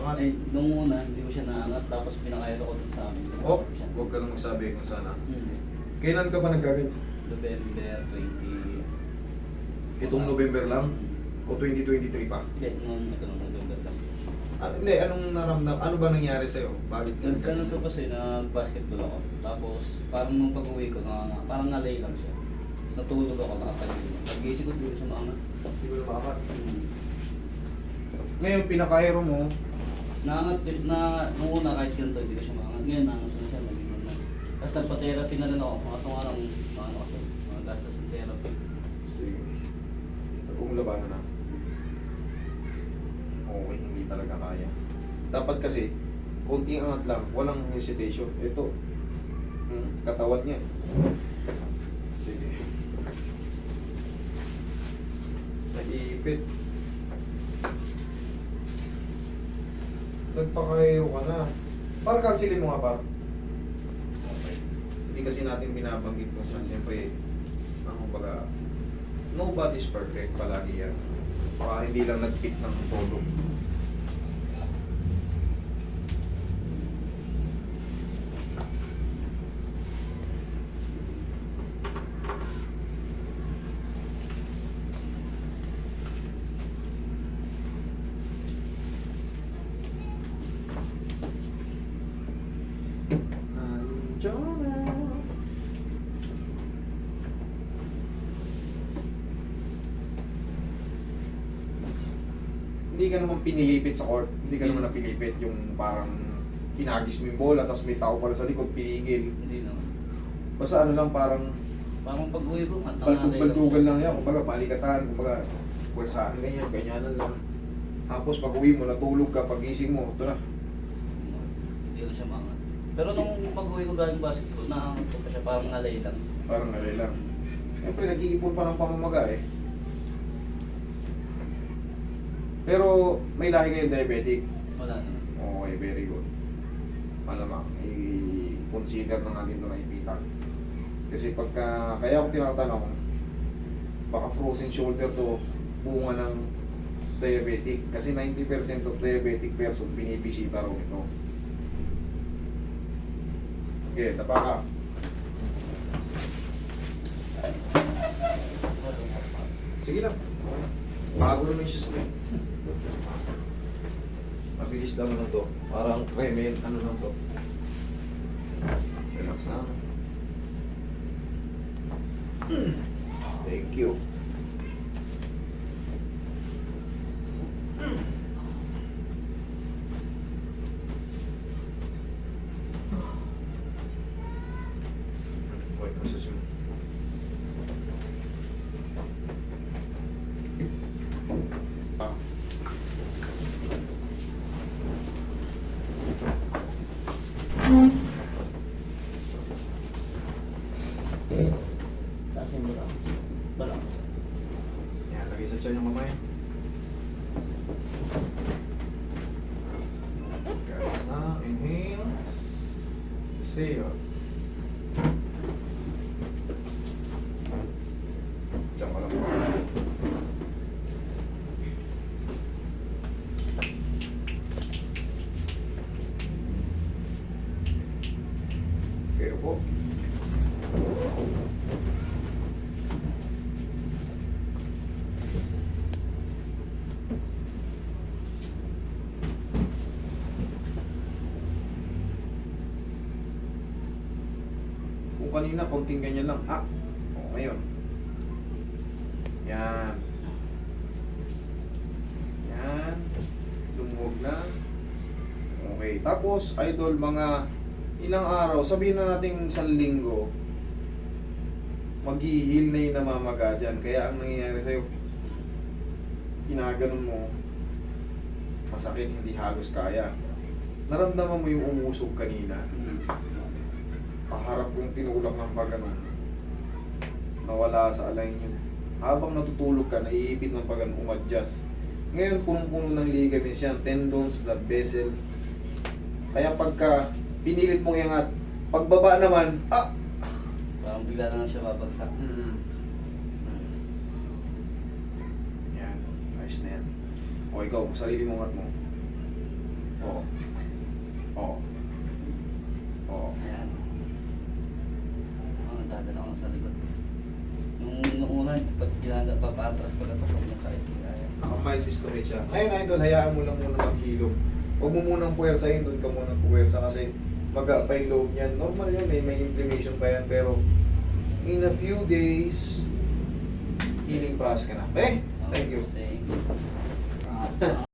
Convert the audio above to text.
maangat. Ay, nung una, hindi ko siya naangat, tapos pinakayalo ko dun sa amin. Oh, huwag ka nang magsabi kung sana. Hmm. Kailan ka ba nagkaganyan? November 20... Itong November lang? O 2023 pa? Hindi, ito nung November kasi. Hindi, anong naramdam? Ano ba nangyari sa'yo? Bakit ka Ganun to kasi, nag-basketball ako. Tapos, parang nung pag-uwi ko, parang nalay lang siya. Tapos natulog ako, nakapagod. Pag-gising ko, hindi ko siya maangat. Hindi ko na maangat. Hmm. Ngayon, pinakahero mo, Naangat, nung una kahit ganito, hindi ko siya maangat. Ngayon, naangat na siya, naging na. Tapos nagpa-therapy na rin ako. Kaso nga lang, kasi, mga gastos ng therapy. sige, nag-umulabanan na. Okay, hindi talaga kaya. Dapat kasi, konting angat lang, walang hesitation. Ito, katawan niya. Sige. Naiipit. Nagpakahero ka na. Para kansilin mo nga par. Okay. Hindi kasi natin binabanggit kung saan. Siyempre, ano baga, nobody's perfect palagi yan. Baka hindi lang nag-pick ng todo. Hindi ka naman pinilipit sa court. Hindi ka naman napilipit yung parang pinagis mo yung bola tapos may tao pala sa likod, pinigil. Hindi naman. Basta ano lang parang Parang pag-uwi ko, baltug-baltugan lang yan. Kumbaga balikatan, kumbaga puwersaan ganyan, ganyanan lang. Tapos pag uwi mo, natulog ka, pagising mo, ito na. Hindi ko siya maangat. Pero nung pag-uwi ko galing basketball, naangat ko pa siya, parang nalay lang. Parang alay lang. Siyempre, nag-iipon pa ng pamamaga eh. Pero may lahi kayong diabetic. Wala naman. Okay, very good. Malamang, i-consider na natin ito na ipitan. Kasi pagka, kaya ako tinatanong, baka frozen shoulder to, bunga ng diabetic. Kasi 90% of diabetic person, binibisita raw ito. Okay, tapa ka. Sige lang. Bago naman yung shoes mo. Mabilis lang naman to. Parang remen, ano lang to. Relax na. Thank you. Wait, masusunod. Ah. Taas yung bala. Bala. Yan, lagay sa tiyan yung mamaya. Relax na. Inhale. Exhale. Diyan ka lang. Okay po. Kung kanina, konting ganyan lang. Ah! O, ngayon. Yan. Yan. Lumuwag na. Okay. Tapos, idol, mga ilang araw, sabihin na natin 1 linggo, mag-i-heal na yung namamaga dyan. Kaya ang nangyayari sa'yo, ginaganon mo, masakit, hindi halos kaya. Naramdaman mo yung umusog kanina. Paharap kong tinulak ng pagano, nawala sa alay yun. Habang natutulog ka, naiipit ng pagano, umadjust. Ngayon, punong-puno ng ligaments yan, tendons, blood vessel. Kaya pagka pinilit mong iangat, pagbaba naman, Parang bigla na lang siya babagsak. Yan, ayos na yan. O ikaw, sarili mong angat mo. yan, pag ginanda, papatras pag ito, pag masakit, kaya. Naka-mild discomate siya. Ngayon, idol, hayaan mo lang muna maghilom. Huwag mo munang puwersahin, doon ka munang puwersa kasi mag-a-pa yung loob niyan. Normal yun, may inflammation pa yan, pero in a few days, healing process ka na. Okay? Thank you. Thank you.